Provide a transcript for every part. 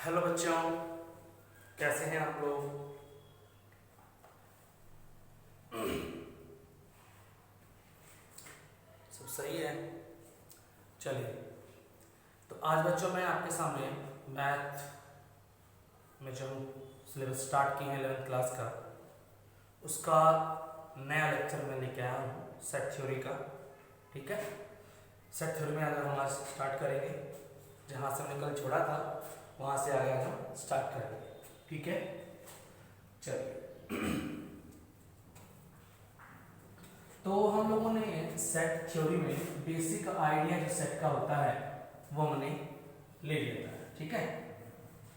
Hello बच्चों, कैसे हैं आप लोग। सब सही है। चलिए, तो आज बच्चों मैं आपके सामने मैथ में जो सिलेबस स्टार्ट किए हैं 11th क्लास का, उसका नया लेक्चर मैं लेके आया हूँ सेट थ्योरी का। ठीक है, सेट थ्योरी में अगर हम आज स्टार्ट करेंगे, जहाँ से हमने कल छोड़ा था वहाँ से आगे हम स्टार्ट करेंगे। ठीक है, चलिए। तो हम लोगों ने सेट थ्योरी में बेसिक आइडिया जो सेट का होता है वो हमने ले लिया था। ठीक है,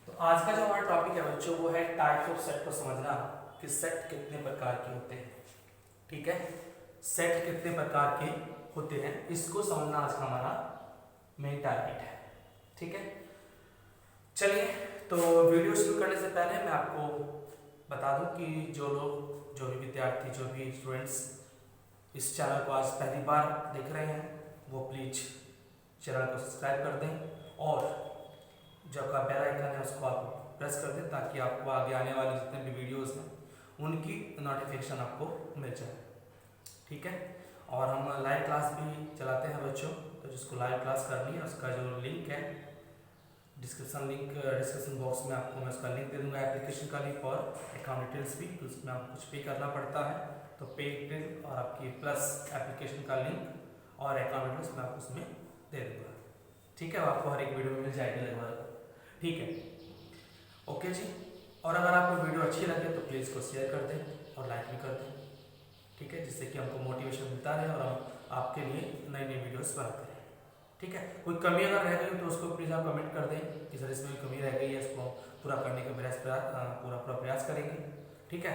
तो आज का जो हमारा टॉपिक है बच्चों वो है टाइप्स ऑफ सेट को समझना कि सेट कितने प्रकार के होते हैं। ठीक है, सेट कितने प्रकार के होते हैं इसको समझना आज का हमारा मेन टारगेट है। ठीक है, चलिए, तो वीडियो शुरू करने से पहले मैं आपको बता दूं कि जो भी विद्यार्थी, जो भी स्टूडेंट्स इस चैनल को आज पहली बार देख रहे हैं वो प्लीज़ चैनल को सब्सक्राइब कर दें और जो आपका बेल आइकन है उसको आप प्रेस कर दें ताकि आपको आगे आने वाले जितने भी वीडियोस हैं उनकी नोटिफिकेशन आपको मिल जाए। ठीक है, और हम लाइव क्लास भी चलाते हैं बच्चों, तो जिसको लाइव क्लास करनी है उसका जो लिंक है डिस्क्रिप्शन बॉक्स में आपको मैं उसका लिंक दे दूंगा, एप्लीकेशन का लिंक और अकाउंट डिटेल्स भी। तो उसमें आपको कुछ पे करना पड़ता है, तो पे डिटेल और आपकी प्लस एप्लीकेशन का लिंक और अकाउंट डिटेल्स मैं आपको उसमें दे दूंगा। ठीक है, आपको हर एक वीडियो में मिल जाएगी लगभग। ठीक है, ओके जी। और अगर आपको वीडियो अच्छी लगे तो प्लीज़ इसको शेयर कर दें और लाइक भी कर दें। ठीक है, जिससे कि हमको मोटिवेशन मिलता रहे और हम आपके लिए नई नई वीडियोस बनाते रहें। ठीक है, कोई कमी अगर रह गई तो उसको प्लीज़ आप कमेंट कर दें कि सर इसमें कोई कमी रह गई है, इसको पूरा करने का पूरा प्रयास करेंगे। ठीक है,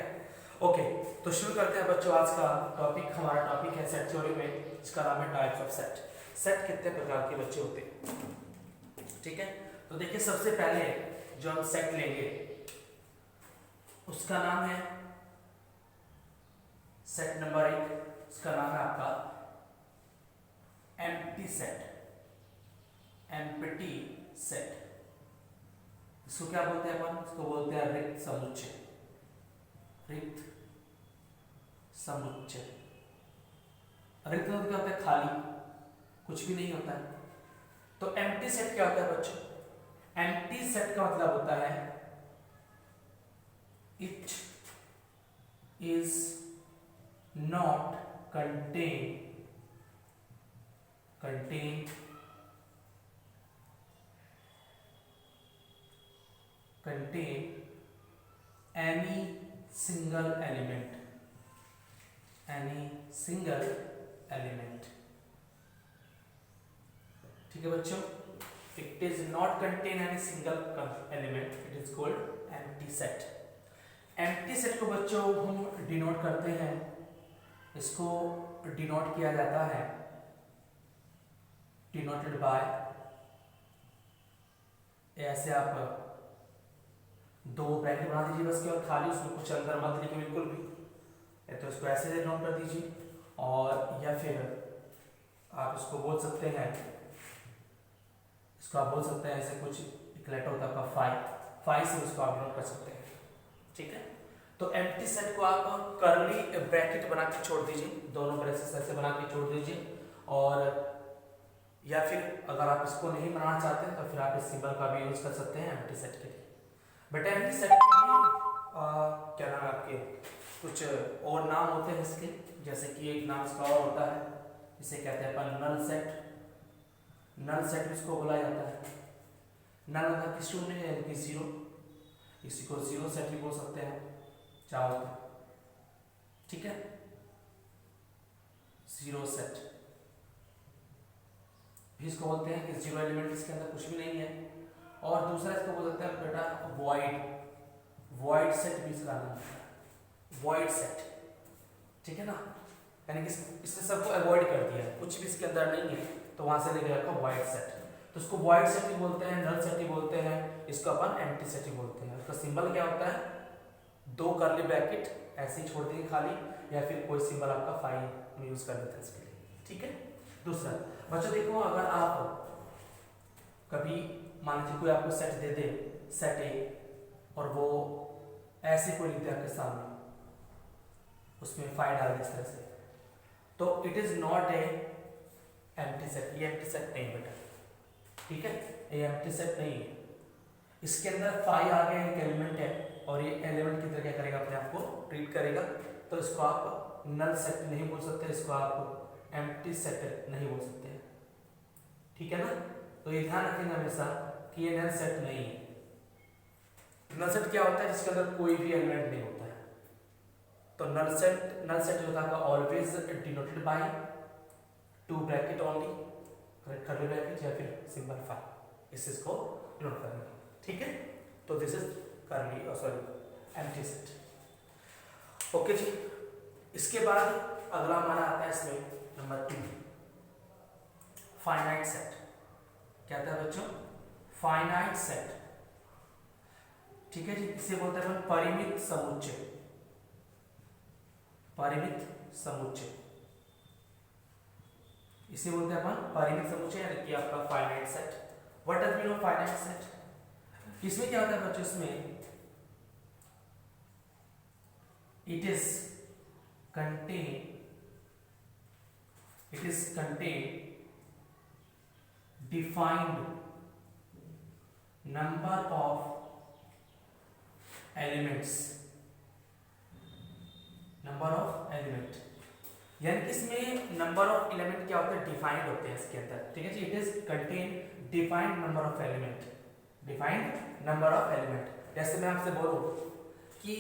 ओके, तो शुरू करते हैं बच्चों। आज का टॉपिक, हमारा टॉपिक है सेट थ्योरी में, जिसका नाम है टाइप्स ऑफ सेट। सेट कितने प्रकार के बच्चे होते हैं। ठीक है, तो देखिए सबसे पहले जो हम सेट लेंगे उसका नाम है सेट नंबर 1, उसका नाम है आपका एम्प्टी सेट। एम्प्टी सेट, इसको क्या बोलते हैं अपन? इसको बोलते हैं रिक्त समुच्चय। रिक्त समुच्चय, रिक्त मतलब क्या होता है? खाली, कुछ भी नहीं होता है। तो एम्प्टी सेट क्या होता है बच्चों? एम्प्टी सेट का मतलब होता है it is not contain any single element, ठीक है बच्चों, it is not contain any single element, it is called empty set. Empty set को बच्चों हम डिनोट करते हैं, इसको डिनोट किया जाता है, डिनोटेड बाय, ऐसे आप दो ब्रैकेट बना दीजिए बस, केवल खाली, उसमें कुछ अंदर मत लिखिए बिल्कुल भी। तो इसको ऐसे डिनोट कर दीजिए, और या फिर आप इसको बोल सकते हैं, इसको आप बोल सकते हैं ऐसे कुछ एक लेटर होता है आपका फाइव से उसको आप डिनोट कर सकते हैं। ठीक है, तो एम्प्टी सेट को आप कर्ली ब्रैकेट बना के छोड़ दीजिए, दोनों ब्रैकेट ऐसे बना के छोड़ दीजिए। और या फिर अगर आप इसको नहीं बनाना चाहते हैं तो फिर आप इस सिंबल का भी यूज कर सकते हैं एम्प्टी सेट के लिए। बट एम्प्टी सेट क्या नाम है आपके, कुछ और नाम होते हैं इसके, जैसे कि एक नाम इसका और होता है, इसे कहते हैं अपन नल सेट। नल सेट इसको बोला जाता है। नल मतलब कि शून्य है, यानी कि जीरो, इसी को जीरो सेट भी बोल सकते हैं चाहो तो। ठीक है, जीरो सेट भी इसको बोलते हैं कि जीरो एलिमेंट इसके अंदर कुछ भी नहीं है। और दूसरा इसको बोल सकते हैं बेटा वॉइड सेट भी इसका नाम है, वॉइड सेट। ठीक है ना, यानी कि इसने सबको अवॉइड कर दिया, कुछ भी इसके अंदर नहीं है, तो वहां से लेके रखा वॉइड सेट। तो इसको वॉइड सेट भी बोलते हैं, नल सेट भी बोलते हैं, इसको अपन एम्प्टी सेट भी बोलते हैं। उसका सिंबल क्या होता है? दो कर्ली ब्रैकेट ऐसे ही छोड़ देंगे खाली, या फिर कोई सिंबल आपका फाइव में यूज कर लेते हैं इसके लिए। ठीक है, दूसरा बच्चों देखो, अगर आप कभी मान लीजिए कोई आपको सेट दे दे सेट ए और वो ऐसे कोई लिख दिया आपके सामने, उसमें 5 डाल दिया इस तरह से, तो it is not a empty set, ये एम्प्टी सेट नहीं बेटा, ठीक है, ये एम्प्टी सेट नहीं है। इसके अंदर 5 आ गया एक एलिमेंट है और ये एलिमेंट की तरह क्या करेगा, अपने आप को ट्रीट करेगा, तो इसको आप नल सेट नहीं बोल सकते, इसको आप एम्प्टी सेट नहीं बोल सकते, ठीक है ना। तो ये ध्यान रखेंगे हमेशा कि ये नल सेट नहीं है। नल सेट क्या होता है, जिसके अंदर कोई भी एलिमेंट नहीं होता है। तो नल सेट जो होता है always denoted by 2 bracket only, curly bracket या फिर सिंबल 5, इस चीज को डिनोट करेंगे, ठीक है। तो this is curly sorry empty set. Okay जी, इसके बाद अगला हमारा आता है इसमें नंबर 2 फाइनाइट सेट। क्या था बच्चों, फाइनाइट सेट, ठीक है जी। इसे बोलते हैं अपन परिमित समुच्चय, परिमित समुच्चय, इसे बोलते हैं अपन परिमित समुच्चय, यानी कि आपका finite set. What does mean of finite set? इसमें क्या होता है बच्चों, इसमें it is contain defined number of elements, यानी कि इसमें नंबर ऑफ एलिमेंट क्या होते हैं, डिफाइंड होते हैं इसके अंदर, ठीक है जी। It is contain defined number of element, defined number of element. जैसे मैं आपसे बोलूं कि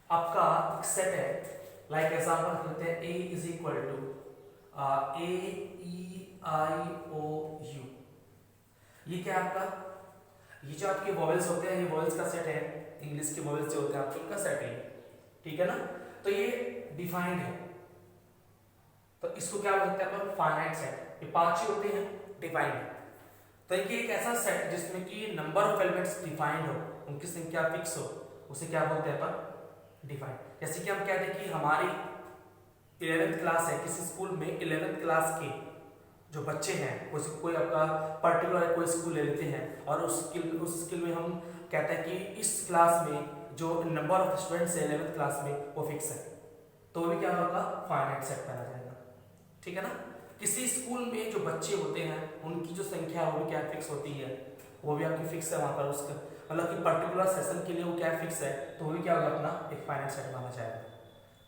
आपका एक सेट है, लाइक एग्जांपल लेते हैं, a is equal to a e i o u, ये क्या है आपका, ये जो आपके वॉवेल्स होते हैं, ये वॉवेल्स का सेट है, इंग्लिश के वॉवेल्स जो होते हैं आपके उनका सेट है, ठीक है ना। तो ये डिफाइंड है, तो इसको क्या बोलते हैं अपन, फाइनाइट सेट। ये 5 ही होते हैं डिफाइंड, तो ये एक ऐसा सेट जिसमें कि नंबर ऑफ एलिमेंट्स डिफाइंड हो, उनकी संख्या फिक्स हो, उसे क्या बोलते हैं अपन, डिफाइंड। जैसे कि हम कहते हैं कि हमारी 11th क्लास है, किसी स्कूल में 11th क्लास के जो बच्चे हैं, कोई आपका पर्टिकुलर कोई स्कूल ले लेते हैं और उस स्कूल में हम कहते हैं कि इस क्लास में जो नंबर ऑफ स्टूडेंट्स है 11th क्लास में वो फिक्स है, तो वो भी क्या होगा, फाइनाइट सेट माना जाएगा, ठीक है ना। किसी स्कूल में जो बच्चे होते हैं उनकी जो संख्या है वो भी क्या फिक्स होती है, वो भी आपकी फिक्स है, वहाँ पर उसका मतलब कि पर्टिकुलर सेशन के लिए वो क्या फिक्स है, तो वो भी क्या होगा, अपना एक फाइनाइट सेट माना जाएगा।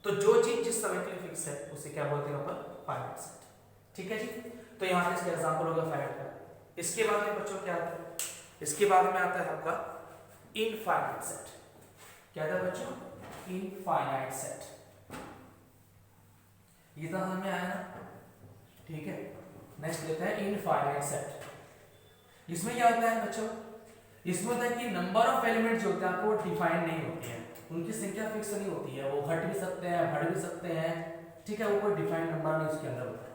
तो जो चीज जिस समय के लिए फिक्स है उसे क्या बोलते हैं अपन, फाइनाइट सेट, ठीक है जी। तो यहाँ पे इसका एग्जांपल होगा फाइनाइट का। इसके बाद में बच्चों क्या आता है, इसके बाद में आता है आपका इनफाइनाइट सेट। क्या था बच्चों, इनफाइनाइट सेट, ये तो हमें आया ना, ठीक है। नेक्स्ट लेते हैं इनफाइनाइट सेट। इसमें क्या होता है बच्चों, इसमें होता है कि नंबर ऑफ एलिमेंट जो होते हैं आपको डिफाइन नहीं होती है, उनकी संख्या फिक्स नहीं होती है, वो घट भी सकते हैं बढ़ भी सकते हैं, ठीक है। वो कोई डिफाइंड नंबर नहीं उसके अंदर होता है,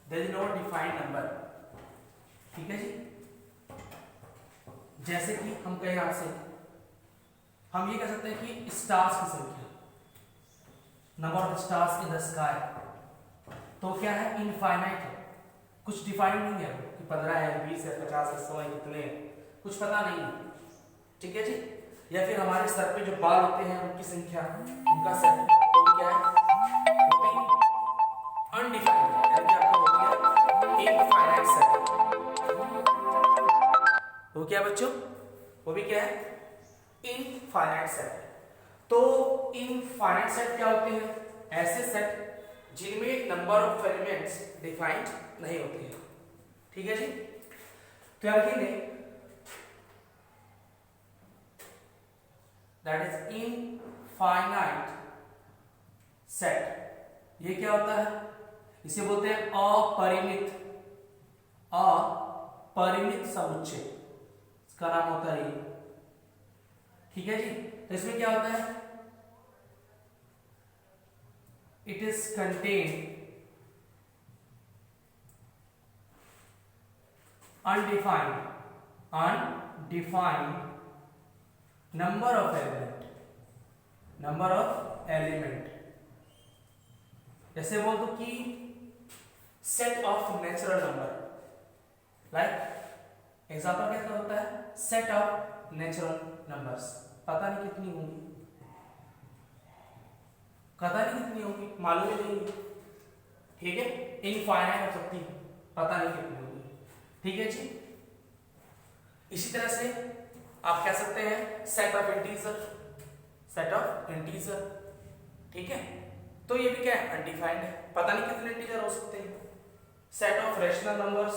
there is no defined number, ठीक है जी। जैसे कि हम कहें आपसे, हम ये कह सकते हैं कि स्टार्स की संख्या, number of stars in the sky, तो क्या है, इनफाइनाइट है, कुछ डिफाइंड नहीं है कि 15 है 20 है 50 है 100 है, कितने हैं, कुछ पता नहीं है, ठीक है जी। या फिर हमारे सर पे जो बाल होते हैं उनकी संख्या, उनका सेट, तो क्या है, वो भी अनडिफाइंड है, यानी कि आपका हो गया इनफाइनाइट सेट। वो क्या बच्चों, वो भी क्या है, इनफाइनाइट सेट। तो इनफाइनाइट सेट क्या होते हैं, ऐसे सेट जिनमें नंबर ऑफ एलिमेंट्स डिफाइंड नहीं होती है, ठीक है जी। तो याद रखेंगे दैट इज इनफाइनाइट सेट। ये क्या होता है, इसे बोलते हैं अपरिमित समुच्चय, इसका नाम होता है ये, ठीक है जी। तो इसमें क्या होता है, it is contain undefined number of element, जैसे बोल दो कि set of natural number, like example क्या होता है, सेट ऑफ नेचुरल नंबर्स, पता नहीं कितनी होंगी, पता नहीं कितनी होंगी, मालूम ही नहीं, ठीक है, इनफाइनाइट हो सकती है, पता नहीं कितनी होंगी, ठीक है जी। इसी तरह से आप कह सकते हैं set of integer, set of integer, ठीक है, तो ये भी क्या है, अनडिफाइंड है, पता नहीं कितने इंटीजर हो सकते हैं। सेट ऑफ रैशनल नंबर्स,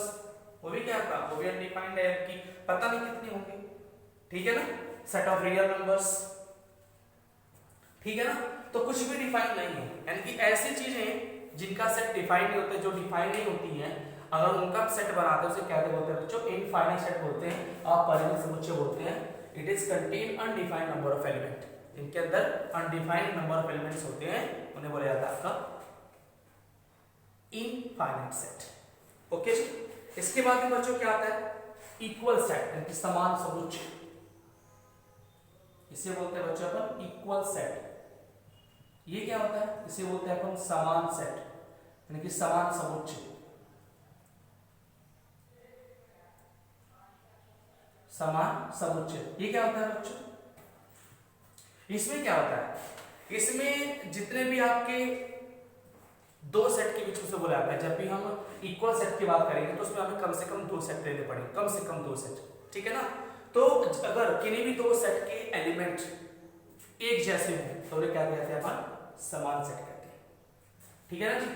वो भी क्या था, वो भी अनडिफाइंड है कि पता नहीं कितनी होंगी, ठीक है ना। सेट ऑफ रियल नंबर्स, ठीक है ना, तो कुछ भी डिफाइन नहीं है, यानी कि ऐसी चीजें जिनका सेट डिफाइन नहीं होते, जो डिफाइन नहीं होती हैं, अगर उनका सेट बनाते हैं उसे क्या बोलते हैं बच्चों, इनफाइनाइट सेट बोलते हैं, अपरिमित समुच्चय बोलते हैं। It is contain undefined number of element, इनके अंदर अनडिफाइंड नंबर ऑफ एलिमेंट्स होते हैं, उन्हें बोला जाता है आपका इनफाइनाइट सेट। ओके जी। इसके बाद में बच्चों क्या आता है, इक्वल सेट, यानी कि समान समुच्चय, इसे बोलते हैं बच्चों अपन इक्वल सेट। ये क्या होता है, इसे बोलते हैं अपन समान सेट, यानी कि समान समुच्चय, समान समुच्चय। ये क्या होता है बच्चों, इसमें क्या होता है, इसमें जितने भी आपके दो सेट के बीच में से बोला जाता है, जब भी हम इक्वल सेट की बात करेंगे तो उसमें हमें कम से कम दो सेट लेने पड़ेंगे, कम से कम दो सेट, ठीक है ना। तो अगर किन्हीं भी दो सेट के एलिमेंट एक जैसे हों तो उन्हें क्या कहते हैं अपन, समान सेट कहते हैं, ठीक है ना जी।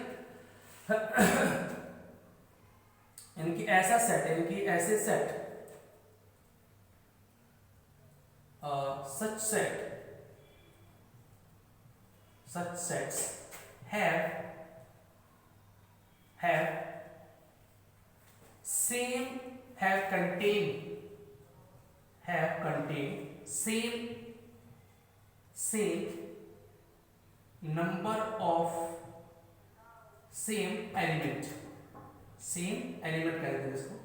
यानी कि ऐसा सेट, यानी कि ऐसे set, such sets have contain same number of same element कहते हैं इसको,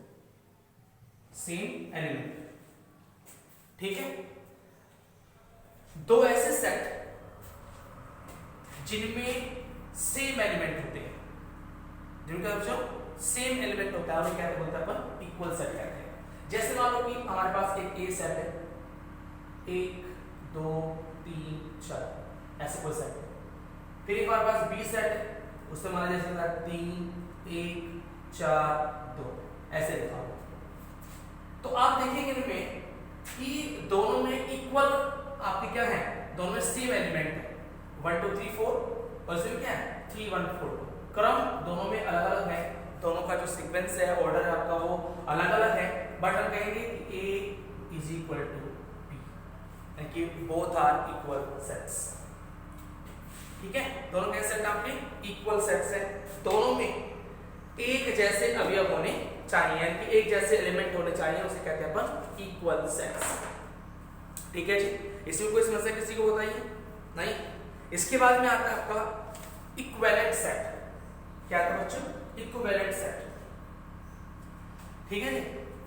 सेम एलिमेंट, ठीक है। दो ऐसे सेट जिनमें सेम एलिमेंट होते हैं, जिनका जो सेम एलिमेंट होता है उन्हें क्या बोलते हैं अपन, इक्वल सेट कहते हैं। जैसे मान लो कि हमारे पास एक ए सेट है, 1 2 3 4 ऐसे कोई सेट है, फिर एक हमारे पास बी सेट है, उससे माना जैसे 3 1 4 2 ऐसे लिखा हुआ। तो आप देखेंगे इनमें कि दोनों में इक्वल आपके क्या है, दोनों में सेम एलिमेंट है, 1 2 3 4, और इसमें क्या है 3 1 4 2, क्रम दोनों में अलग अलग है, दोनों का जो सीक्वेंस है, ऑर्डर है आपका वो अलग अलग है, बट हम कहेंगे कि A is equal to B, यानी कि बोथ आर इक्वल सेट्स, ठीक है। दोनों के सेट आपके इक्वल सेट्स है, दोनों में एक जैसे अवयव होने चाहिए, यानी कि एक जैसे एलिमेंट होने चाहिए, उसे कहते हैं अपन इक्वल सेट्स, ठीक है जी। इसमें कोई समस्या किसी को बताइए नहीं। इसके बाद में आता है आपका इक्विवेलेंट सेट। क्या था बच्चों, इक्विवेलेंट सेट, ठीक है जी।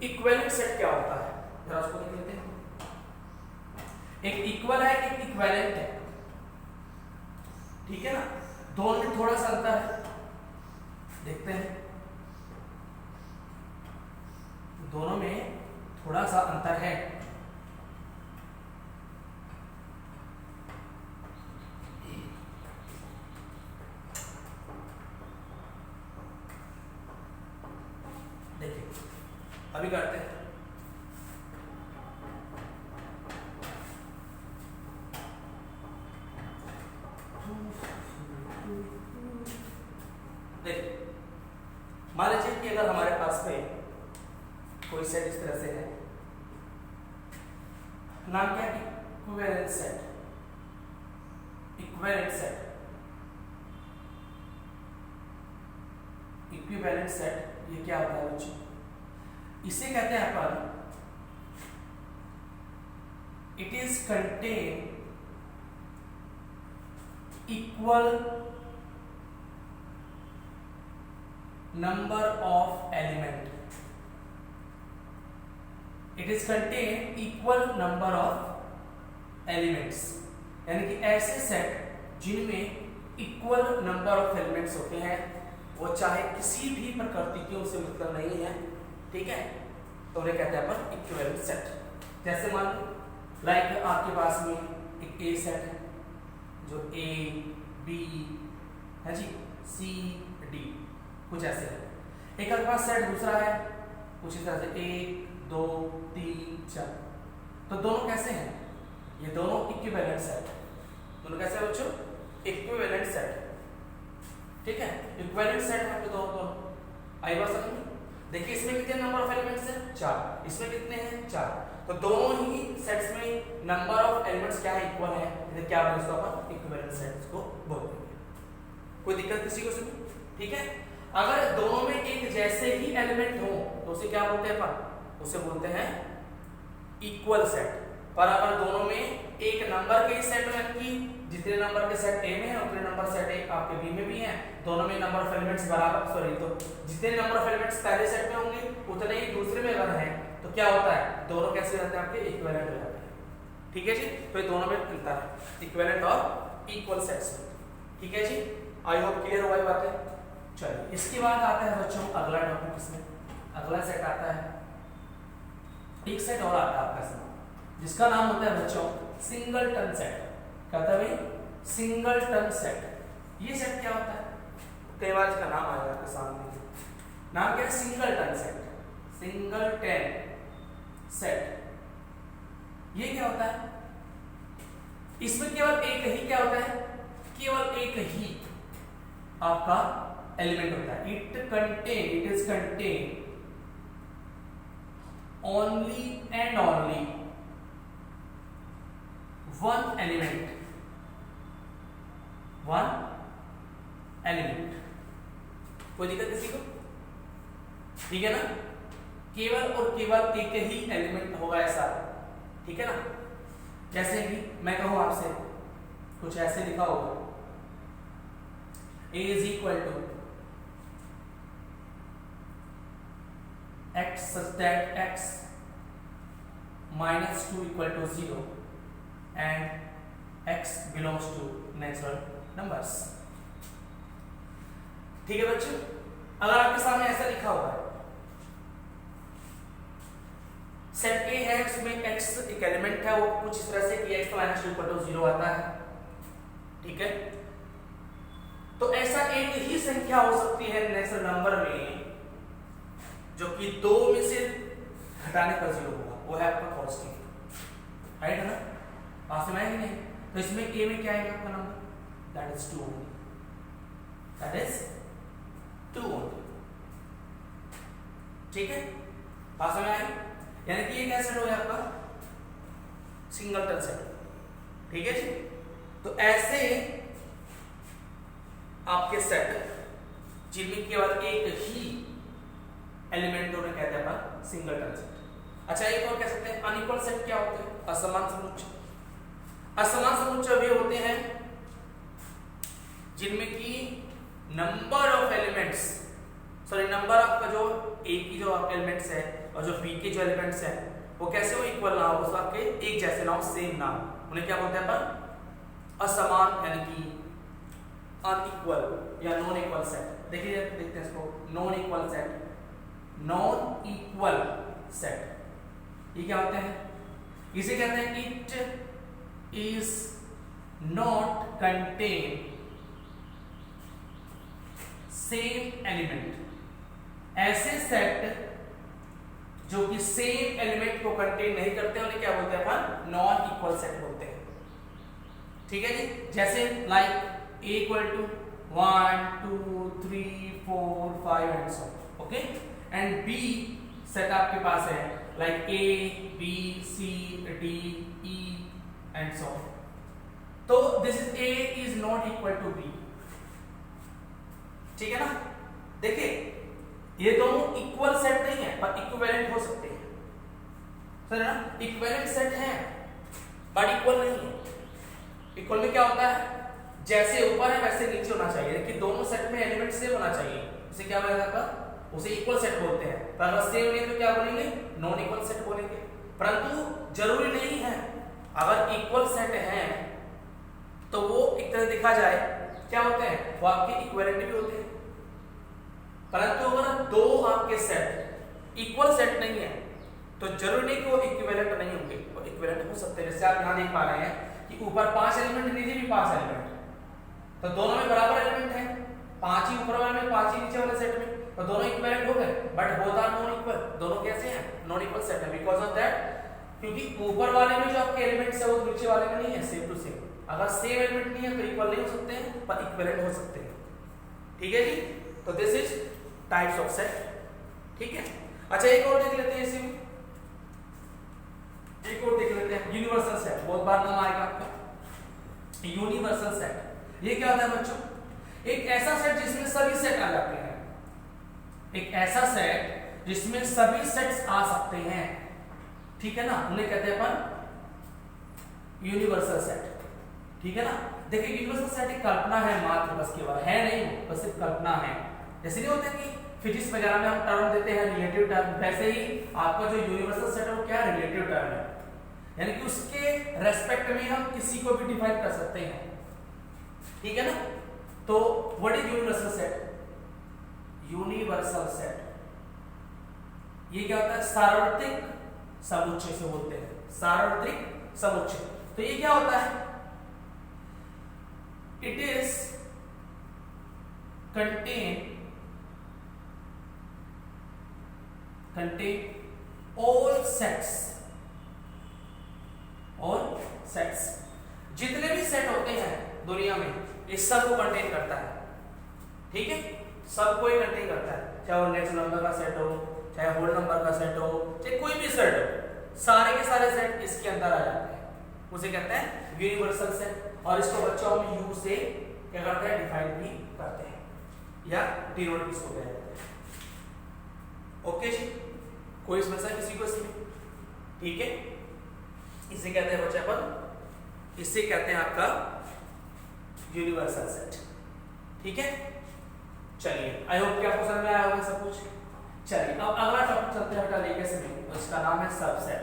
इक्विवेलेंट सेट क्या होता है, जरा उसको देख लेते हैं। एक इक्वल है, एक इक्विवेलेंट है, ठीक है ना। दोनों में थोड़ा सा अंतर है, देखते हैं, दोनों में थोड़ा सा अंतर है। देखिए अभी करते हैं, देखिए मान लीजिए कि अगर हमारे पास में कोई सेट इस तरह से है, नाम क्या है, equivalent set. Equivalent set, equivalent set ये क्या होता है बच्चों, इसे कहते हैं अपन, it is contain equal number of element, it is contain equal number of elements, यानी कि ऐसे सेट जिनमें इक्वल नंबर ऑफ एलिमेंट्स होते हैं, वो चाहे किसी भी प्रकृति के उनसे मतलब नहीं है, ठीक है, तो उन्हें कहते हैं अपन इक्विवेलेंट सेट। जैसे मान लो लाइक आपके पास में एक ए सेट है जो ए बी है जी, सी डी कुछ ऐसे है। एक आपके पास सेट दूसरा है कुछ इस तरह से 1 2 3 4। तो दोनों कैसे हैं? ये दोनों इक्विवेलेंट सेट है। दोनों कैसे है बच्चों? Equivalent set. ठीक है, इक्विवेलेंट सेट है आपके दोनों। आई बात समझ में? देखिए इसमें कितने नंबर ऑफ एलिमेंट्स हैं? 4। इसमें कितने हैं? 4। तो दोनों ही सेट्स में नंबर ऑफ एलिमेंट्स क्या है? इक्वल है। इसे क्या बोलते हैं? इसको अपन इक्विवेलेंट सेट्स को बोलते हैं। कोई दिक्कत किसी को सुनी? ठीक है, अगर दोनों में एक जैसे ही एलिमेंट हो तो उसे क्या बोलते हैं अपन? उसे बोलते हैं इक्वल सेट। पर अगर दोनों में एक नंबर के सेट में कि जितने नंबर के सेट ए में है उतने नंबर सेट ए आपके बी में भी हैं, दोनों में नंबर ऑफ एलिमेंट्स बराबर, सॉरी, तो जितने नंबर ऑफ एलिमेंट्स पहले सेट में होंगे उतने ही दूसरे में अगर हैं तो क्या होता है? दोनों कैसे रहते हैं? आपके इक्विवेलेंट हो जाते हैं। ठीक है जी, तो ये दोनों में अंतर है इक्विवेलेंट और इक्वल सेट्स। ठीक है जी, आई होप क्लियर हुआ ये बातें। चलिए इसके बाद आता है बच्चों अगला टॉपिक। इसमें अगला सेट आता है, एक सेट और आता है आपका इसमें जिसका नाम होता है बच्चों सिंगलटन सेट। क्या होता है भाई? Singleton set. ये सेट क्या होता है? कई बार इसका नाम आएगा आपके सामने। नाम क्या है? Singleton set. सिंगलटन सेट ये क्या होता है? इसमें केवल एक ही क्या होता है? केवल एक ही आपका एलिमेंट होता है। It is contain only and only one element. कोई दिक्कत किसी को? ठीक है ना, केवल और केवल एक ही एलिमेंट होगा ऐसा। ठीक है ना, जैसे कि मैं कहूं आपसे कुछ ऐसे लिखा होगा a is equal to x such that x minus 2 equal to 0 and x belongs to natural numbers। ठीक है बच्चों, अगर आपके सामने ऐसा लिखा हुआ है सेट A है, उसमें x एक एलिमेंट है, वो कुछ इस तरह से कि x minus 2 equal to 0 आता है। ठीक है, तो ऐसा एक ही संख्या हो सकती है नेचुरल नंबर में जो कि 2 में से घटाने पर 0 होगा, वो है आपका पॉजिटिव। राइट है ना? पास में आएगी नहीं? तो इसमें a में क्या आएगा आपका number? That is 2 only. That is 2 only. ठीक है, पास में आएगी, यानी कि ये क्या सेट हो गया आपका? Singleton set. ठीक है जी, तो ऐसे आपके सेट जिनमें केवल एक ही एलिमेंट होने कहते हैं अपन सिंगलटन सेट। अच्छा, एक और कह सकते हैं अनइक्वल सेट। क्या होते हैं? असमान समुच्चय। असमान समुच्चय वे होते हैं जिनमें की number of elements, sorry number of का जो ए की जो एलिमेंट्स है और जो बी के जो एलिमेंट्स हैं वो कैसे हो? इक्वल ना हो, उस आपके एक जैसे ना हो, सेम ना हो, उन्हें क्या बोलते हैं अपन? असमान, यानी कि अनइक्वल या नॉन इक्वल सेट। देखिए देखते हैं इसको, non equal set. Non equal set ये क्या होते हैं? इसे कहते हैं it is not contain same element. ऐसे सेट जो कि सेम एलिमेंट को कंटेन नहीं करते उन्हें क्या बोलते हैं अपन? नॉन इक्वल सेट बोलते हैं। ठीक है जी, जैसे like a equal to 1 2 3 4 5 and so on। Okay, and b set आपके पास है like a b c d e and so on। तो this is a is not equal to b। ठीक है ना? देखिए ये दोनों इक्वल सेट नहीं है पर इक्विवेलेंट हो सकते हैं। सर ना, इक्विवेलेंट सेट है बट इक्वल नहीं है। इक्वल में क्या होता है? जैसे ऊपर है वैसे नीचे होना चाहिए, लेकिन दोनों सेट में एलिमेंट सेम होना चाहिए। उसे क्या बोलेगा? उसे इक्वल सेट बोलते हैं। पर अगर सेम नहीं तो क्या बोलेंगे? नॉन इक्वल सेट बोलेंगे। परंतु जरूरी नहीं है, अगर इक्वल सेट है तो वो एक तरह देखा जाए क्या होते हैं? वो आपके इक्विवेलेंट भी होते हैं। परंतु अगर दो आपके सेट इक्वल सेट नहीं है तो जरूरी नहीं कि वो इक्विवेलेंट नहीं होंगे, वो इक्विवेलेंट हो सकते हैं। जैसे आप यहाँ देख पा रहे हैं कि ऊपर 5 एलिमेंट, नीचे भी 5 एलिमेंट, तो दोनों में बराबर एलिमेंट है, 5 ही ऊपर वाले में 5 ही नीचे वाले सेट में, तो दोनों इक्विवेलेंट हो गए। But both are non equal, दोनों कैसे हैं? नॉन इक्वल सेट है। बिकॉज ऑफ दैट, क्योंकि ऊपर वाले में जो आपके एलिमेंट्स है वो नीचे वाले में नहीं है, सेम टू सेम। अगर सेम एलिमेंट नहीं है तो इक्वल नहीं हो सकते हैं, पर इक्विवेलेंट हो सकते हैं। ठीक है जी, तो this is types of set. ठीक है, अच्छा एक और देख लेते हैं, इसी में एक और देख लेते हैं, यूनिवर्सल सेट। बहुत बार नाम आएगा आपका यूनिवर्सल सेट। ये क्या होता है बच्चों? एक ऐसा सेट जिसमें सभी सेट आ जाते हैं, एक ऐसा सेट जिसमें सभी सेट्स आ सकते हैं। ठीक है ना, उन्हें कहते हैं अपन यूनिवर्सल सेट। ठीक है ना, देखिए यूनिवर्सल सेट एक कल्पना है मात्र, बस केवल है नहीं, वो बस सिर्फ कल्पना है। जैसे नहीं होता कि फिजिक्स वगैरह में हम टर्म देते हैं रिलेटिव टर्म, वैसे ही आपका जो यूनिवर्सल सेट है वो क्या है? रिलेटिव टर्म है, यानी कि उसके रेस्पेक्ट में हम किसी को भी डिफाइन कर सकते हैं। ठीक है ना, तो what is universal set? Universal set ये क्या होता है? सार्वत्रिक समुच्चय से बोलते हैं, सार्वत्रिक समुच्चय। तो ये क्या होता है? It is contain all sets, जितने भी सेट होते हैं दुनिया में, इस सब को कंटेन करता है। ठीक है, सबको ही कंटेन करता है, चाहे वो नेचुरल नंबर का सेट हो, चाहे होल नंबर का सेट हो, चाहे कोई भी सेट हो, सारे के सारे सेट इसके अंदर आ जाते हैं। उसे कहते हैं यूनिवर्सल सेट। और इसको बच्चों हम यू से क्या करते हैं? डिफाइन भी करते हैं, या डिनोट इसको कहते हैं। ओके जी, कोई समस्या किसी को इसमें? ठीक है, इसे कहते हैं बच्चे अपन, इसे कहते हैं आपका यूनिवर्सल सेट। ठीक है, चलिए आई होप कि आपको समझ में आया होगा सब कुछ। चलिए अब अगला टॉपिक चलते हैं बेटा लेके से, उसका नाम है सबसेट।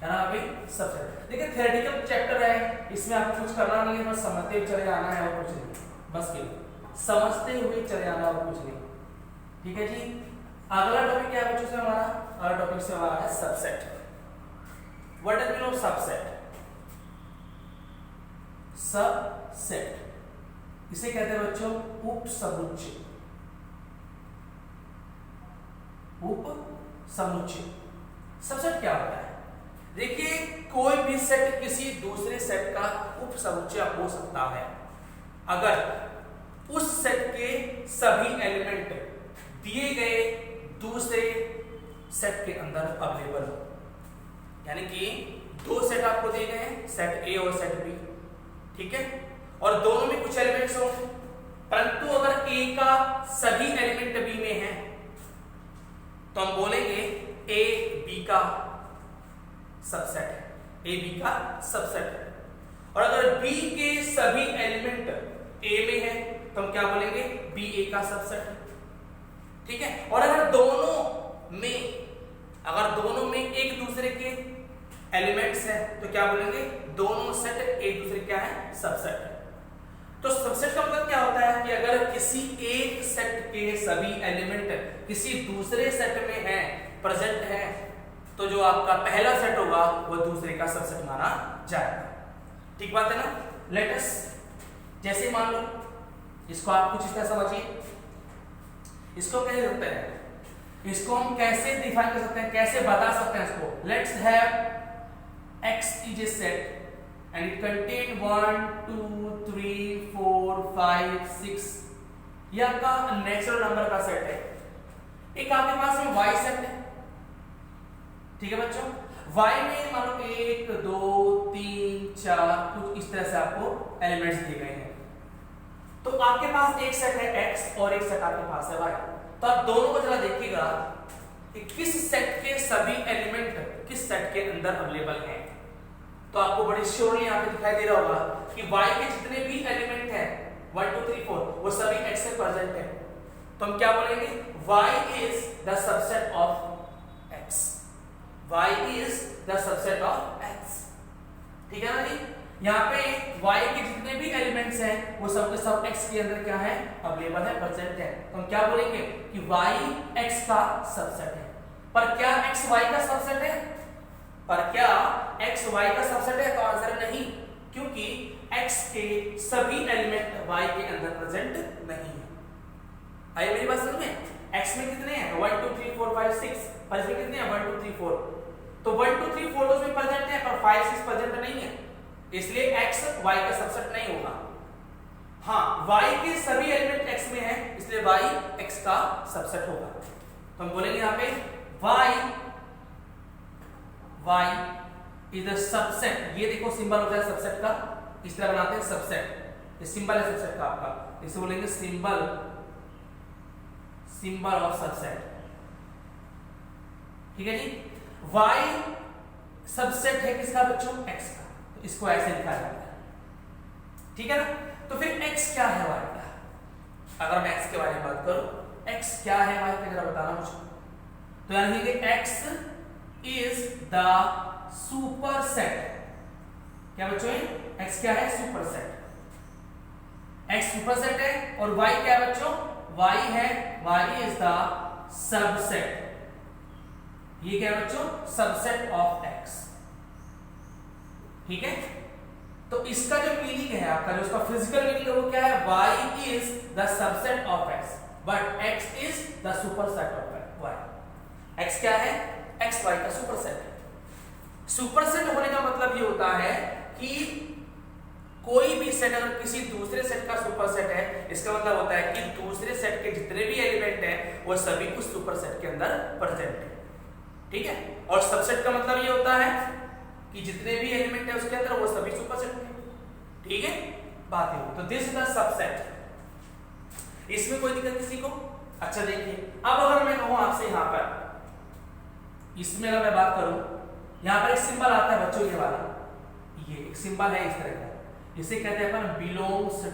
है ना अभी? सबसेट। देखिए थ्योरेटिकल चैप्टर है, इसमें आपको कुछ करना नहीं है, बस समझते हुए चले जाना है और कुछ नहीं, बस ये समझते हुए चले जाना और कुछ नहीं। ठीक है जी, अगला टॉपिक क्या है बच्चों से हमारा? अगला टॉपिक से हमारा है subset. What does mean of subset? Subset इसे कहते हैं बच्चों उप समुच्चय। उप समुच्चय सबसेट क्या होता है? देखिए कोई भी सेट किसी दूसरे सेट का उप समुच्चय हो सकता है अगर उस सेट के सभी एलिमेंट दिए गए दूसरे सेट के अंदर अवेलेबल हो। यानी कि दो सेट आपको दिए गए हैं, सेट ए और सेट बी, ठीक है, और दोनों में कुछ एलिमेंट्स हो, परंतु अगर ए का सभी एलिमेंट बी में है तो हम बोलेंगे ए बी का सबसेट है, ए बी का सबसेट है। और अगर बी के सभी एलिमेंट ए में है तो हम क्या बोलेंगे? बी ए का सबसेट है, ठीक है। और अगर दोनों में एक दूसरे के एलिमेंट्स हैं तो क्या बोलेंगे? दोनों सेट एक दूसरे क्या है? सबसेट है। तो सबसेट का मतलब क्या होता है कि अगर किसी एक सेट के सभी एलिमेंट किसी दूसरे सेट में है, प्रेजेंट है, तो जो आपका पहला सेट होगा वो दूसरे का सबसेट माना जाएगा। ठीक बात है ना? लेट अस जैसे मान लो इसको आप कुछ इस तरह समझिए, इसको कैसे सकते हैं, इसको हम कैसे डिफाइन कर सकते हैं, कैसे बता सकते हैं इसको? Let's have X is a set and it contain 1 2 3 4 5 6, ये आपका नेचुरल नंबर का सेट है। एक आपके पास में Y सेट है, ठीक है बच्चों। Y में मान लो 1 2 3 4 कुछ इस तरह से आपको एलिमेंट्स दिए गए हैं। तो आपके पास एक सेट है X और एक सेट आपके पास है Y। तो आप दोनों को जरा देखिएगा कि किस सेट के सभी एलिमेंट किस सेट के अंदर अवेलेबल हैं। तो आपको बड़ी श्योरली यहाँ पे दिखाई दे रहा होगा कि Y के जितने भी एलिमेंट हैं 1 2 3 4 वो सभी X में प्रेजेंट है। तो हम क्या बोलेंगे? Y is the subset of X. Y is the subset of X. ठीक है ना जी? यहाँ पे Y के जितने भी एलिमेंट्स हैं वो सब के सब X के अंदर क्या है? अवेलेबल है, प्रेजेंट है। तो हम क्या बोलेंगे कि Y X का सबसेट है। पर क्या x y का सबसेट है? पर क्या x y का सबसेट है? तो आंसर नहीं, क्योंकि x के सभी एलिमेंट y के अंदर प्रेजेंट नहीं है। आई मेरी बात समझ में? x में कितने हैं? 1 2 3 4 5 6, पर इसमें कितने हैं? 1 2 3 4। तो 1 2 3 4 उसमें प्रेजेंट है, पर 5 6 प्रेजेंट नहीं है, इसलिए x y का सबसेट नहीं होगा। हाँ, y के सभी एलिमेंट x में है, इसलिए y x का सबसेट होगा। तो हम बोलेंगे यहाँ पे y इज द सबसेट। ये देखो सिंबल होता है सबसेट का, इस तरह बनाते हैं सबसेट। ये सिंबल है सबसेट का आपका, इसे बोलेंगे सिंबल ऑफ सबसेट। ठीक है जी। y सबसेट है किसका बच्चों? x का, तो इसको ऐसे लिखा जाता है। ठीक है ना। तो फिर x क्या है y का? अगर मैं x के बारे में बात करूं, x क्या है y का जरा बताना मुझे। तो यानी कि x इज द सुपरसेट। क्या बच्चों? x क्या है? सुपरसेट। x सुपरसेट है और y क्या है बच्चों? y है, y इज द सबसेट। ये क्या है बच्चों? Subset of x। ठीक है। तो इसका जो मीनिंग है आपका, जो उसका फिजिकल मीनिंग है वो क्या है? y is the subset of x, but x is the superset of y। x क्या है? x y का सुपरसेट है। सुपरसेट होने का मतलब ये होता है कि कोई भी सेट अगर किसी दूसरे सेट का सुपरसेट है, इसका मतलब होता है कि दूसरे सेट के जितने भी एलिमेंट हैं वो सभी उस सुपरसेट के अंदर प्रेजेंट है। ठीक है। और सबसेट का मतलब ये होता है कि जितने भी एलिमेंट है उसके अंदर वो सभी सुपरसेट में। ठीक है, बात है। तो दिस इज द सबसेट। इसमें कोई दिक्कत किसी को? अच्छा देखिए, अब अगर मैं कहूं आपसे यहां पर, इसमें अगर मैं बात करूं, यहां पर एक सिंबल आता है बच्चों, ये वाला, ये एक सिंबल है इस तरह का, इसे कहते हैं अपन बिलोंग्स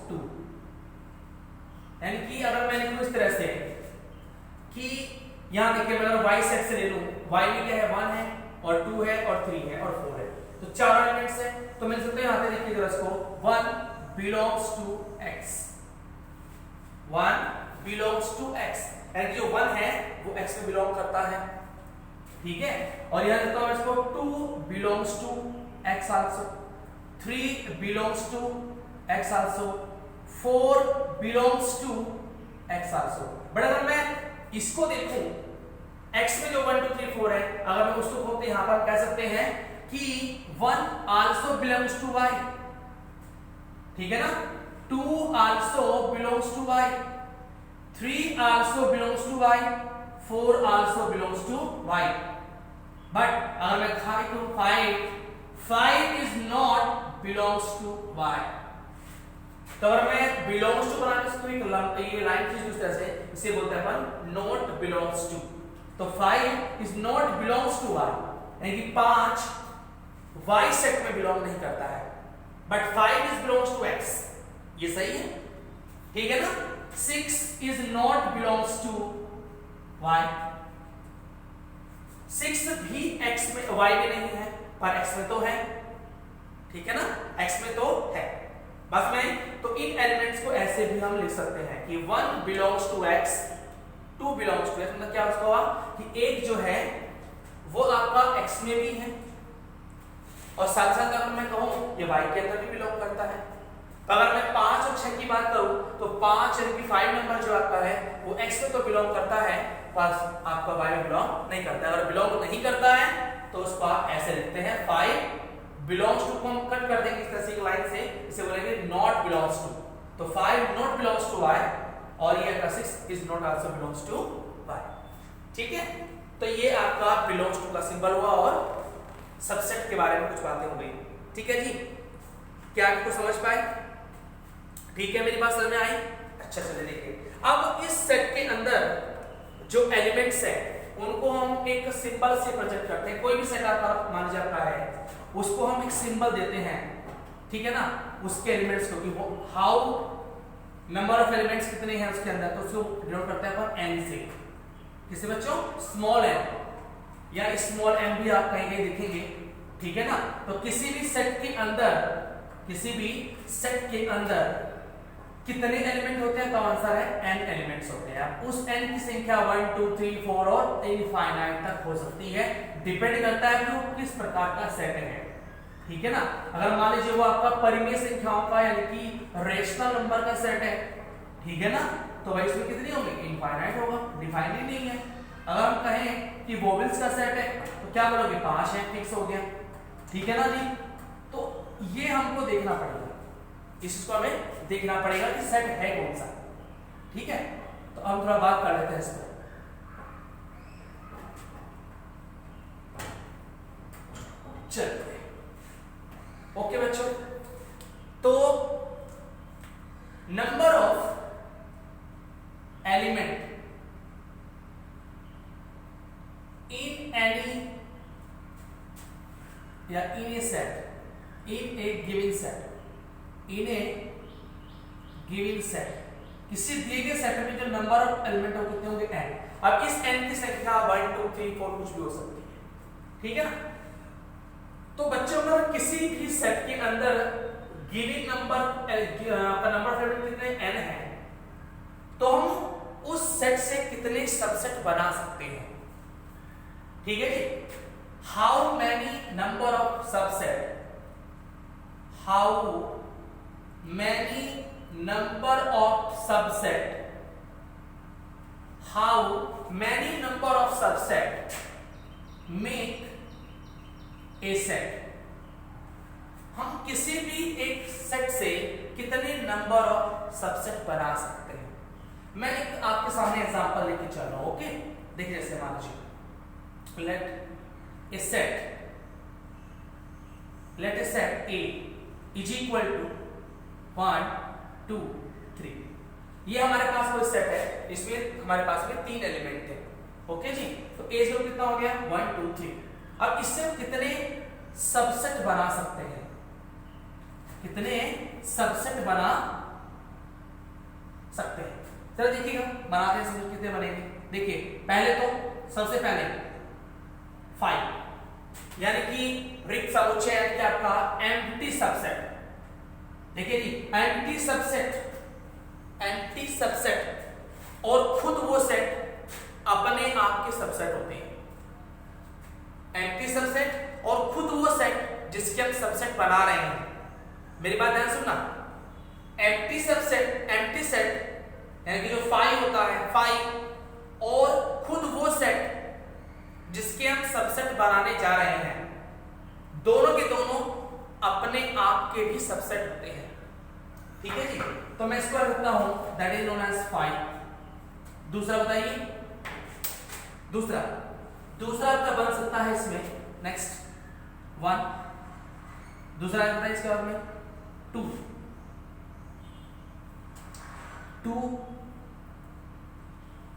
टू। यानी कि अगर मैं लिखूं इस तरह से कि यहां देखिए, मैं अगर y सेट से ले लूं, y में क्या है? 1 है और 2 है और 3 है और 4 है, तो चार एलिमेंट्स हैं। तो मैं सकते हैं यहां पे देखिए जरा इसको, 1 belongs to x, 1 belongs to x, यानी जो 1 है वो x में बिलोंग करता है। ठीक है। और यहां लिखता हूं इसको 2 belongs to x also, 3 belongs to x also, 4 belongs to x also. But अगर मैं इसको देखूं, x में जो 1 2 3 4 है, अगर मैं उसको खोलते यहां पर कह सकते हैं कि 1 आल्सो बिलोंग्स टू y। ठीक है ना। 2 also belongs to y, 3 also belongs to y, 4 also belongs to y। But अगर मैं खाली करूं 5 is not belongs to y। तो अगर मैं बिलोंग्स टू बनाने से ये लाइन खींच दूं तरह से, इसे बोलते हैं अपन नॉट बिलोंग्स टू। तो 5 is not belongs to y, यानी कि 5 y सेट में बिलोंग नहीं करता है, but 5 is belongs to x। ये सही है? ठीक है ना। 6 is not belongs to y, 6 भी x में y में नहीं है, पर x में तो है। ठीक है ना, x में तो है। बस में तो इन एलिमेंट्स को ऐसे भी हम लिख सकते हैं कि 1 belongs to x, 2 belongs to x। मतलब क्या उसका हुआ कि एक जो है वो आपका x में भी है और साथ साथ अगर मैं कहूं ये y के अंदर भी बिलोंग करता है। तो अगर मैं 5 और 6 की बात करूं तो 5 यानी कि 5 नंबर जो आपका है वो x में तो बिलोंग करता है, पर आपका y में बिलोंग नहीं करता है। अगर बिलोंग नहीं करता है तो उसको आप ऐसे लिखते हैं 5 बिलोंग्स टू को हम कट कर देंगे इस तरह से एक लाइन से, इसे बोलेंगे नॉट बिलोंग्स टू। तो 5 नॉट बिलोंग्स टू y और ये आपका 6 is not also belongs to y। ठीक है। तो ये आपका बिलोंग्स टू का सिंबल हुआ और सबसेट के बारे में कुछ बातें हो गई। ठीक है जी, क्या आपको समझ पाए? ठीक है, मेरी बात समझ में आई? अच्छा चलिए देखिए, अब इस सेट के अंदर जो एलिमेंट्स है उनको हम एक सिंबल से प्रेजेंट करते हैं। कोई भी सेट आपका मान लीजिए आपका है, उसको हम एक सिंबल देते हैं। ठीक है ना, उसके एलिमेंट्स को कि हाउ नंबर ऑफ एलिमेंट्स कितने हैं उसके अंदर, तो उसको डिनोट करते हैं अपन n से। किससे बच्चों? स्मॉल n या स्मॉल m भी आप कहीं कहीं देखेंगे। ठीक है ना। तो किसी भी सेट के अंदर कितने एलिमेंट होते हैं, तो आंसर है n एलिमेंट्स होते हैं। अब उस n की संख्या 1 2 3 4 और इनफाइनाइट तक हो सकती है, डिपेंड करता है कि वो किस प्रकार का सेट है, ठीक है ना। अगर मान लीजिए वो आपका परिमेय संख्याओं का यानी कि रेशनल नंबर का सेट है, ठीक है ना, तो भाई इसमें कितनी होगी, इनफाइनाइट होगा, डिफाइंड ही नहीं है। अगर हम कहें कि वोवेल्स का सेट है तो क्या बोलोगे, 5 है, फिक्स हो गया, ठीक है ना जी। तो ये हमको देखना पड़ेगा, इस चीज को हमें देखना पड़ेगा कि सेट है कौन सा, ठीक है। तो अब थोड़ा बात कर लेते हैं इस पर। चलिए ओके बच्चों, तो number of element in any या इन ए सेट, इन ए गिवन सेट, इन ए गिवन सेट, किसी दिए गए सेट में जो नंबर ऑफ एलिमेंट हो कितने होंगे, n। अब इस n की संख्या 1 2 3 4 कुछ भी हो सकती है, ठीक है ना। तो बच्चों अगर किसी भी सेट के अंदर गिवन नंबर का नंबर ऑफ एलिमेंट कितने n है, तो हम उस सेट से कितने सबसेट बना सकते हैं, ठीक है जी। How many number of subset, how many number of subset, how many number of subset make a set। हम किसी भी एक सेट से कितने नंबर ऑफ सबसेट बना सकते हैं। मैं एक आपके सामने एग्जांपल लेके चल रहा हूं, ओके। देखिए जैसे मान लीजिए let a set A is equal to 1 2 3। ये हमारे पास कोई सेट है, इसमें हमारे पास में 3 एलिमेंट थे, ओके जी। तो A जो कितना हो गया 1 2 3। अब इससे कितने सबसेट बना सकते हैं, कितने सबसेट बना सकते हैं, चलो देखिएगा बनाते हैं, समझ कितने बनेंगे। देखिए पहले तो सबसे पहले 5 यानी कि रिक्त समुच्चय यानी कि आपका एम्प्टी सबसेट। देखिए जी एंटी सबसेट और खुद वो सेट अपने आप के सबसेट होते हैं। एंटी सबसेट और खुद वो सेट जिसके हम सबसेट बना रहे हैं। मेरी बात ध्यान सुनना, एंटी सेट यानी कि जो 5 होता है 5 और खुद वो सेट जिसके हम सबसेट बनाने जा रहे हैं, दोनों के दोनों अपने आप के भी सबसेट होते हैं, ठीक है जी। तो मैं इसको रखता हूं दैट इज नोन एज 5। दूसरा बताइए, दूसरा आपका बन सकता है इसमें नेक्स्ट 1। दूसरा आता है इसके बाद में 2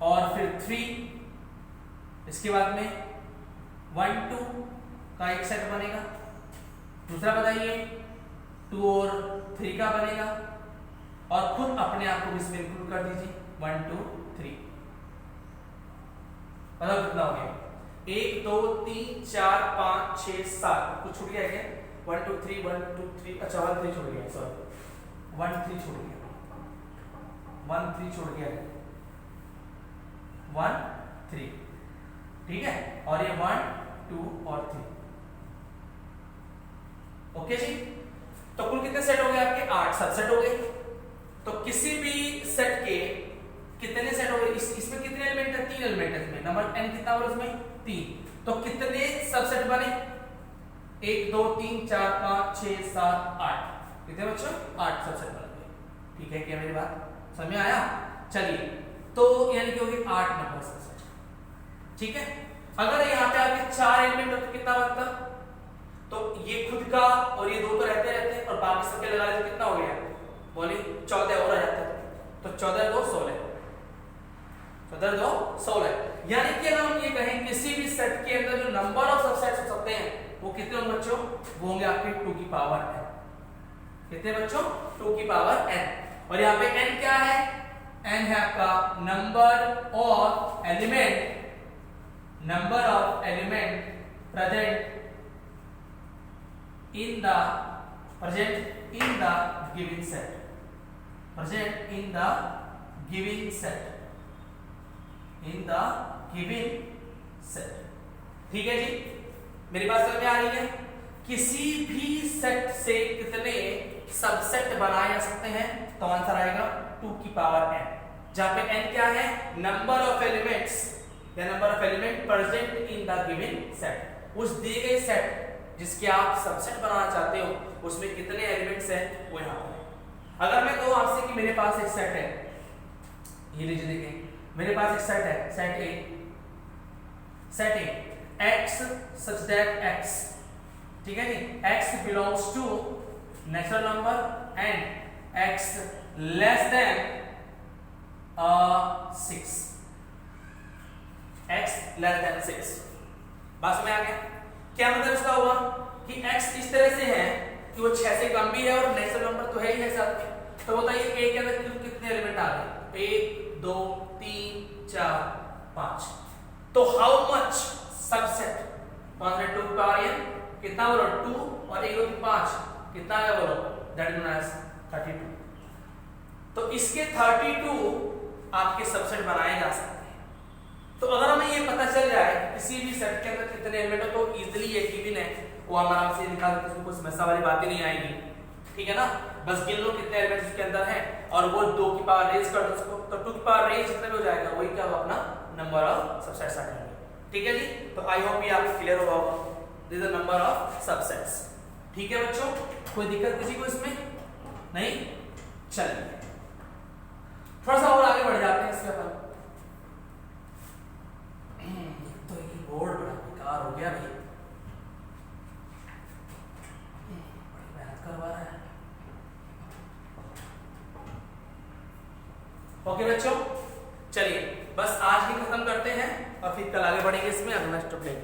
और फिर 3। इसके बाद में 1 2 का एक सेट बनेगा। दूसरा बताइए 2 और 3 का बनेगा और खुद अपने आप को इसमें इंक्लूड कर दीजिए 1 2 3। मतलब कितना हो गया 1 2 3 4 5 6 7। कुछ छूट गया क्या 1 2 3 1 2 3। अच्छा 1 3 छूट गया, सॉरी 1 3 छूट गया, 1 3 छूट गया 1 3, ठीक है। और ये 1 2 और 3, ओके जी। तो कुल कितने सेट हो गए आपके 8 सबसेट हो गए। तो किसी भी सेट के कितने सेट हो गए, इसमें कितने एलिमेंट है 3 एलिमेंट है इसमें, नंबर n कितना होगा इसमें 3। तो कितने सबसेट बने 1 2 3 4 5 6 7 8। कितने बच्चों 8 सबसेट बन गए, ठीक है क्या मेरी बात समझ में आया। चलिए तो यानी कि होगी 8 नंबर सबसेट, ठीक है। अगर यहाँ पे आपके 4 एलिमेंट हो तो कितना बनता, तो ये खुद का और ये 2 तो रहते और बाकी सबके लगा लेते कितना हो गया बोली 14 और आ जाता है। तो 14 2 16, 14 2 16। यानी कि अगर हम ये कहें किसी भी सेट के अंदर जो नंबर ऑफ सबसेट्स हो सकते हैं वो कितने होंगे बच्चों, वो होंगे आपके 2 की पावर n। कितने बच्चों 2 की पावर n। और यहाँ पे n क्या है, n है आपका number of element present in the given set। present in the given set, in the given set। ठीक है जी, मेरी बात समझ में आ रही है? किसी भी सेट से कितने सबसेट बनाए जा सकते हैं? तो आंसर आएगा 2 की पावर n, जहां पे n क्या है? नंबर ऑफ एलिमेंट्स, या number of element present in the given set. उस दिए गए सेट जिसके आप सबसेट बनाना चाहते हो उसमें कितने एलिमेंट्स हैं वो यहाँ पर। अगर मैं कहूँ आपसे कि मेरे पास एक सेट है, ये लीजिए देखिए, मेरे पास एक सेट है, set A x such that x, ठीक है जी, x belongs to natural number and x less than 6, x less than 6। बात में आ गया? क्या मतलब इसका हुआ कि x इस तरह से है कि वो 6 से कम भी है और नेचुरल नंबर तो है ही है साथ में। तो बताइए a के अंदर कितने एलिमेंट आ रहे हैं? 1 2 3 4 5। तो हाउ मच सबसेट? 2 की पावर n कितना बोलो? 2 और 1 2 5 कितना है बोलो? That is known as 32। तो इसके 32 आपके सबसेट बनाए जा सकते हैं। तो अगर हमें ये पता चल जाए किसी भी सेट के अंदर कितने एलिमेंट हो तो इजीली ये गिवन है, वो हम आराम से निकाल सकते हैं, उसमें कोई समस्या वाली बातें नहीं आएगी। ठीक है ना? बस गिन लो कितने एलिमेंट्स उसके अंदर हैं और वो 2 की पावर रेज कर दो उसको, तो 2 की पावर रेज जितना भी हो जाएगा वही क्या होगा? अपना नंबर ऑफ सबसेट्स आ जाएंगे। ठीक है जी, तो आई होप ये आपको क्लियर होगा। This is the number of subsets. ठीक है बच्चों, कोई दिक्कत किसी को इसमें नहीं? चलिए थोड़ा सा और आगे बढ़ जाते हैं इसके बाद। तो ये बोर्ड बड़ा बेकार हो गया भाई, बड़ी मेहनत करवा रहा है। ओके बच्चों, चलिए बस आज ही खत्म करते हैं और फिर कल आगे बढ़ेंगे इसमें। Next update